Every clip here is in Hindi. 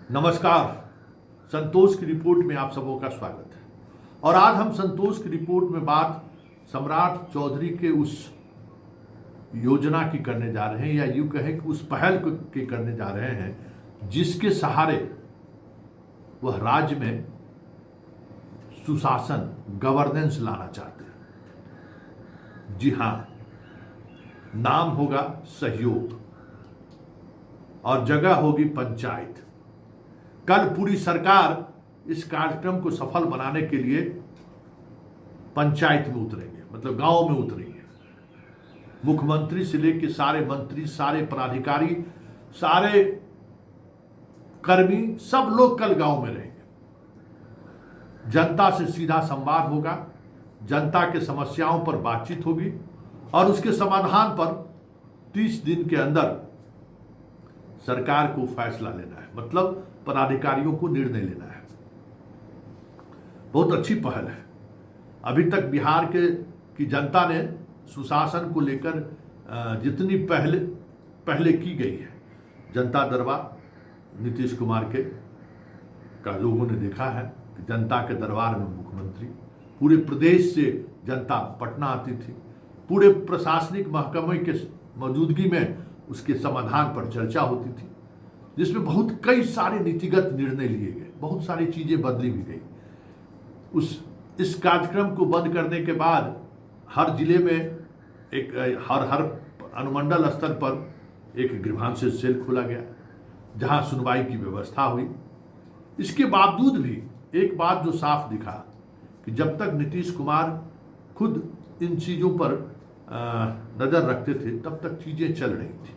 नमस्कार। संतोष की रिपोर्ट में आप सबों का स्वागत है। और आज हम संतोष की रिपोर्ट में बात सम्राट चौधरी के उस योजना की करने जा रहे हैं, या यूं कहें कि उस पहल की करने जा रहे हैं जिसके सहारे वह राज्य में सुशासन, गवर्नेंस लाना चाहते हैं। जी हां, नाम होगा सहयोग और जगह होगी पंचायत। कल पूरी सरकार इस कार्यक्रम को सफल बनाने के लिए पंचायत में उतरेंगे, मतलब गांव में उतरेंगे। मुख्यमंत्री से लेकर सारे मंत्री, सारे पदाधिकारी, सारे कर्मी, सब लोग कल गांव में रहेंगे। जनता से सीधा संवाद होगा, जनता के समस्याओं पर बातचीत होगी और उसके समाधान पर 30 दिन के अंदर सरकार को फैसला लेना है, मतलब पदाधिकारियों को निर्णय लेना है। बहुत अच्छी पहल है। अभी तक बिहार की जनता ने सुशासन को लेकर जितनी पहले की गई है, जनता दरबार नीतीश कुमार का लोगों ने देखा है कि जनता के दरबार में मुख्यमंत्री, पूरे प्रदेश से जनता पटना आती थी, पूरे प्रशासनिक महकमे के मौजूदगी में उसके समाधान पर चर्चा होती थी, जिसमें कई सारे नीतिगत निर्णय लिए गए, बहुत सारी चीजें बदली भी गई। इस कार्यक्रम को बंद करने के बाद हर जिले में हर अनुमंडल स्तर पर एक ग्रीवांस सेल खोला गया, जहां सुनवाई की व्यवस्था हुई। इसके बावजूद भी एक बात जो साफ दिखा कि जब तक नीतीश कुमार खुद इन चीजों पर नजर रखते थे तब तक चीजें चल रही थी,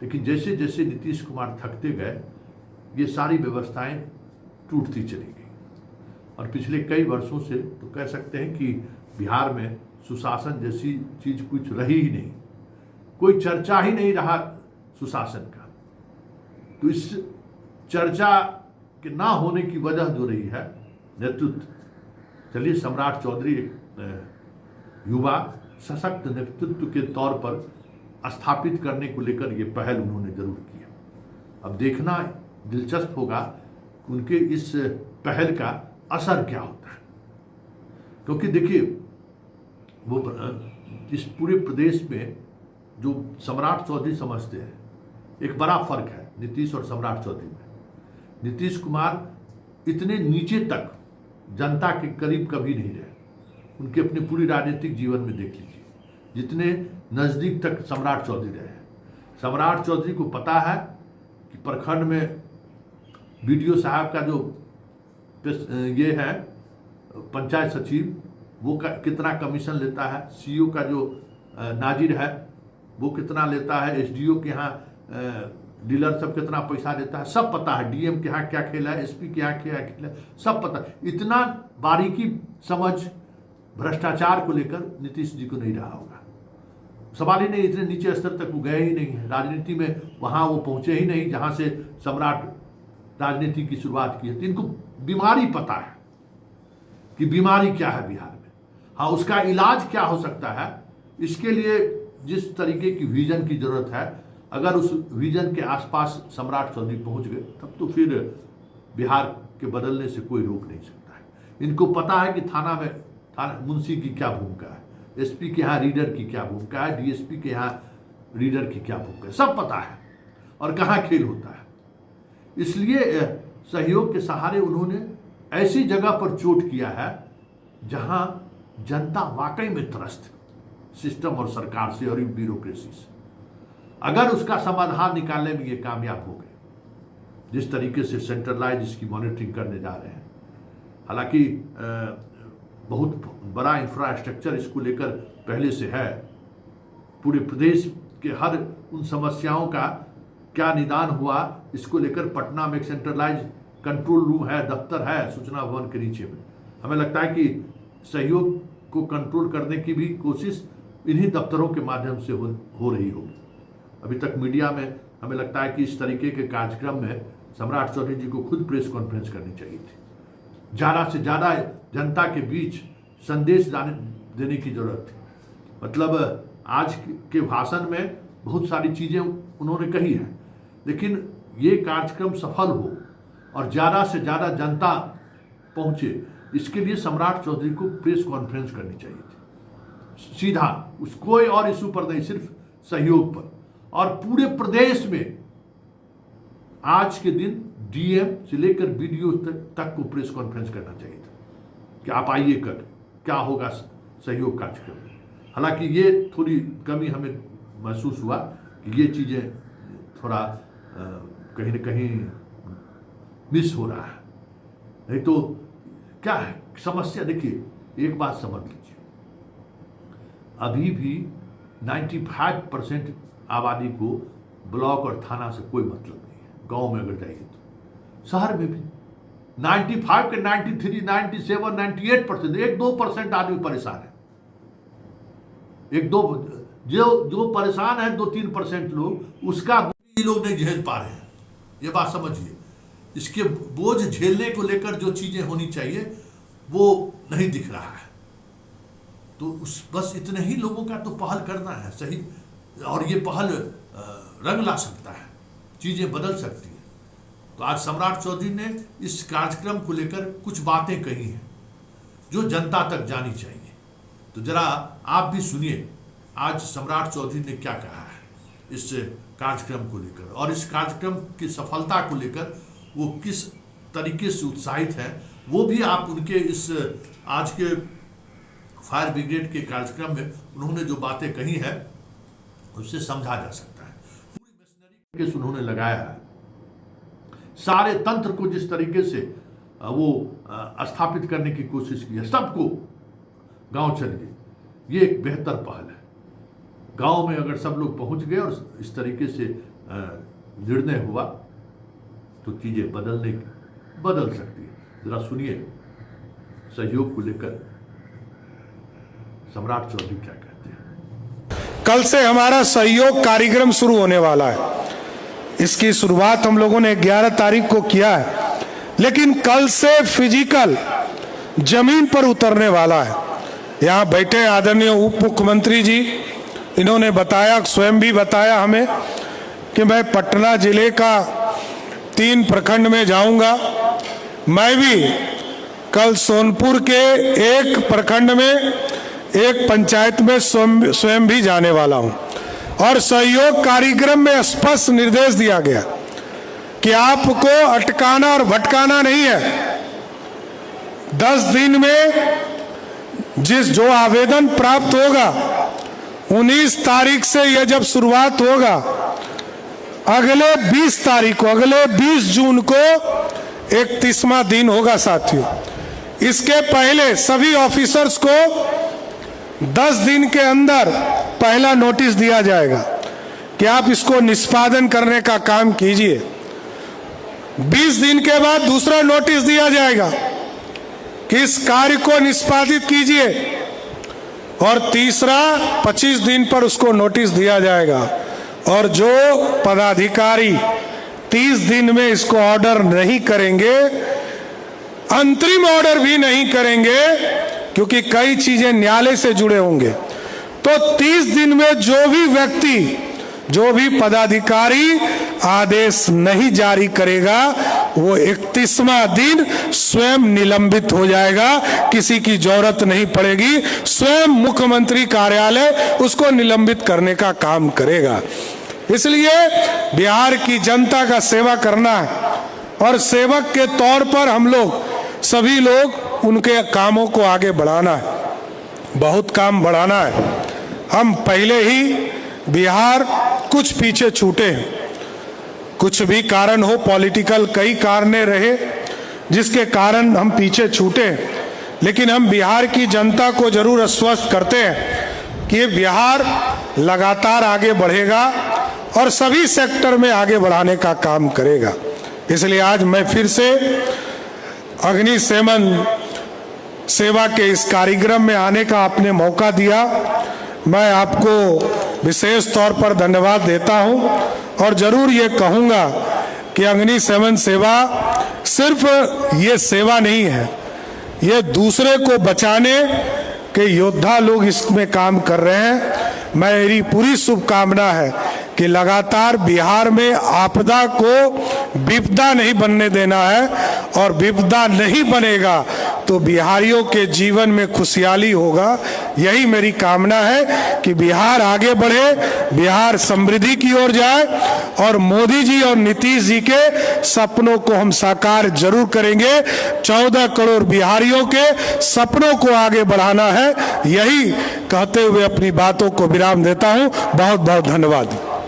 लेकिन जैसे जैसे नीतीश कुमार थकते गए ये सारी व्यवस्थाएं टूटती चली गई। और पिछले कई वर्षों से तो कह सकते हैं कि बिहार में सुशासन जैसी चीज कुछ रही ही नहीं, कोई चर्चा ही नहीं रहा सुशासन का। तो इस चर्चा के ना होने की वजह जो रही है नेतृत्व। चलिए, सम्राट चौधरी युवा सशक्त नेतृत्व के तौर पर स्थापित करने को लेकर ये पहल उन्होंने जरूर की है। अब देखना दिलचस्प होगा कि उनके इस पहल का असर क्या होता है, क्योंकि देखिए वो इस पूरे प्रदेश में जो सम्राट चौधरी समझते हैं, एक बड़ा फर्क है नीतीश और सम्राट चौधरी में। नीतीश कुमार इतने नीचे तक जनता के करीब कभी नहीं रहे, उनके अपने पूरी राजनीतिक जीवन में देख लीजिए, जितने नज़दीक तक सम्राट चौधरी रहे हैं। सम्राट चौधरी को पता है कि प्रखंड में बीडीओ साहब का जो ये है पंचायत सचिव, वो कितना कमीशन लेता है, सीईओ का जो नाजिर है वो कितना लेता है, एसडीओ के यहाँ डीलर सब कितना पैसा देता है, सब पता है। डीएम के यहाँ क्या खेला है, एसपी के यहाँ क्या खेला है, सब पता है। इतना बारीकी समझ भ्रष्टाचार को लेकर नीतीश जी को नहीं रहा होगा। सवाल ही नहीं, इतने नीचे स्तर तक वो गए ही नहीं है राजनीति में, वहां वो पहुंचे ही नहीं जहां से सम्राट राजनीति की शुरुआत की है। तो इनको बीमारी पता है कि बीमारी क्या है बिहार में, हाँ उसका इलाज क्या हो सकता है। इसके लिए जिस तरीके की विजन की जरूरत है, अगर उस विजन के आसपास सम्राट चौधरी पहुंच गए तब तो फिर बिहार के बदलने से कोई रोक नहीं सकता है। इनको पता है कि थाना मुंशी की क्या भूमिका है, एसपी के यहाँ रीडर की क्या भूमिका है, डीएसपी के यहाँ रीडर की क्या भूमिका है, सब पता है और कहाँ खेल होता है। इसलिए सहयोग के सहारे उन्होंने ऐसी जगह पर चोट किया है जहां जनता वाकई में त्रस्त सिस्टम और सरकार से और ब्यूरोक्रेसी से। अगर उसका समाधान निकालने में ये कामयाब हो गए, जिस तरीके से सेंट्रलाइज इसकी मॉनिटरिंग करने जा रहे हैं, हालांकि बहुत बड़ा इंफ्रास्ट्रक्चर इसको लेकर पहले से है, पूरे प्रदेश के हर उन समस्याओं का क्या निदान हुआ इसको लेकर पटना में एक सेंट्रलाइज कंट्रोल रूम है, दफ्तर है सूचना भवन के नीचे में। हमें लगता है कि सहयोग को कंट्रोल करने की भी कोशिश इन्हीं दफ्तरों के माध्यम से हो रही होगी। अभी तक मीडिया में हमें लगता है कि इस तरीके के कार्यक्रम में सम्राट चौधरी जी को खुद प्रेस कॉन्फ्रेंस करनी चाहिए थी, ज़्यादा से ज़्यादा जनता के बीच संदेश देने की जरूरत थी। मतलब आज के भाषण में बहुत सारी चीज़ें उन्होंने कही हैं, लेकिन ये कार्यक्रम सफल हो और ज़्यादा से ज़्यादा जनता पहुँचे, इसके लिए सम्राट चौधरी को प्रेस कॉन्फ्रेंस करनी चाहिए थी, सीधा उस कोई और इशू पर नहीं, सिर्फ सहयोग पर। और पूरे प्रदेश में आज के दिन डीएम से लेकर बीडीओ तक को प्रेस कॉन्फ्रेंस करना चाहिए था कि आप आइए, कर क्या होगा सहयोग कार्यक्रम में। हालांकि ये थोड़ी कमी हमें महसूस हुआ कि ये चीज़ें थोड़ा कहीं न कहीं मिस हो रहा है। नहीं तो क्या है समस्या, देखिए एक बात समझ लीजिए, अभी भी 95% आबादी को ब्लॉक और थाना से कोई मतलब नहीं है। गांव में अगर जाइए तो, शहर में भी 95 के 93, 97, 98%, 1-2% आदमी परेशान है। एक दो जो परेशान है 2-3% लोग, उसका ये लोग नहीं झेल पा रहे हैं। ये बात समझिए, इसके बोझ झेलने को लेकर जो चीजें होनी चाहिए वो नहीं दिख रहा है। तो बस इतने ही लोगों का तो पहल करना है सही, और ये पहल रंग ला सकता है, चीजें बदल सकती हैं। तो आज सम्राट चौधरी ने इस कार्यक्रम को लेकर कुछ बातें कही हैं जो जनता तक जानी चाहिए। तो जरा आप भी सुनिए आज सम्राट चौधरी ने क्या कहा है इस कार्यक्रम को लेकर, और इस कार्यक्रम की सफलता को लेकर वो किस तरीके से उत्साहित है, वो भी आप उनके इस आज के फायर ब्रिगेड के कार्यक्रम में उन्होंने जो बातें कही है उससे समझा जा सकता है। पूरी मशीनरी केस उन्होंने लगाया है, सारे तंत्र को जिस तरीके से वो स्थापित करने की कोशिश की है, सबको गांव चलिए, ये एक बेहतर पहल है। गांव में अगर सब लोग पहुंच गए और इस तरीके से निर्णय हुआ तो चीजें बदल सकती है। जरा सुनिए सहयोग को लेकर सम्राट चौधरी क्या कहते हैं। कल से हमारा सहयोग कार्यक्रम शुरू होने वाला है। इसकी शुरुआत हम लोगों ने 11 तारीख को किया है, लेकिन कल से फिजिकल जमीन पर उतरने वाला है। यहाँ बैठे आदरणीय उप मुख्यमंत्री जी, इन्होंने बताया, स्वयं भी बताया हमें कि मैं पटना जिले का 3 प्रखंड में जाऊंगा। मैं भी कल सोनपुर के एक प्रखंड में, एक पंचायत में स्वयं भी जाने वाला हूं। और सहयोग कार्यक्रम में स्पष्ट निर्देश दिया गया कि आपको अटकाना और भटकाना नहीं है। 10 दिन में जो आवेदन प्राप्त होगा, 19 तारीख से यह जब शुरुआत होगा, अगले 20 तारीख को, अगले 20 जून को 31वां दिन होगा साथियों। इसके पहले सभी ऑफिसर्स को 10 दिन के अंदर पहला नोटिस दिया जाएगा कि आप इसको निष्पादन करने का काम कीजिए। 20 दिन के बाद दूसरा नोटिस दिया जाएगा कि इस कार्य को निष्पादित कीजिए, और तीसरा 25 दिन पर उसको नोटिस दिया जाएगा। और जो पदाधिकारी 30 दिन में इसको ऑर्डर नहीं करेंगे, अंतरिम ऑर्डर भी नहीं करेंगे, क्योंकि कई चीजें न्यायालय से जुड़े होंगे, तो 30 दिन में जो भी व्यक्ति, जो भी पदाधिकारी आदेश नहीं जारी करेगा, वो 31वां दिन स्वयं निलंबित हो जाएगा। किसी की जरूरत नहीं पड़ेगी, स्वयं मुख्यमंत्री कार्यालय उसको निलंबित करने का काम करेगा। इसलिए बिहार की जनता का सेवा करना है, और सेवक के तौर पर हम लोग सभी लोग उनके कामों को आगे बढ़ाना है, बहुत काम बढ़ाना है। हम पहले ही बिहार कुछ पीछे छूटे हैं, कुछ भी कारण हो, पॉलिटिकल कई कारण रहे जिसके कारण हम पीछे छूटे, लेकिन हम बिहार की जनता को जरूर आश्वस्त करते हैं कि बिहार लगातार आगे बढ़ेगा और सभी सेक्टर में आगे बढ़ाने का काम करेगा। इसलिए आज मैं फिर से अग्निशमन सेवा के इस कार्यक्रम में आने का आपने मौका दिया, मैं आपको विशेष तौर पर धन्यवाद देता हूं। और जरूर ये कहूंगा कि अग्निशमन सेवा सिर्फ ये सेवा नहीं है, ये दूसरे को बचाने के योद्धा लोग इसमें काम कर रहे हैं। मेरी पूरी शुभकामना है कि लगातार बिहार में आपदा को विपदा नहीं बनने देना है, और विपदा नहीं बनेगा तो बिहारियों के जीवन में खुशहाली होगा। यही मेरी कामना है कि बिहार आगे बढ़े, बिहार समृद्धि की ओर जाए, और मोदी जी और नीतीश जी के सपनों को हम साकार जरूर करेंगे। 14 करोड़ बिहारियों के सपनों को आगे बढ़ाना है। यही कहते हुए अपनी बातों को विराम देता हूं। बहुत बहुत धन्यवाद।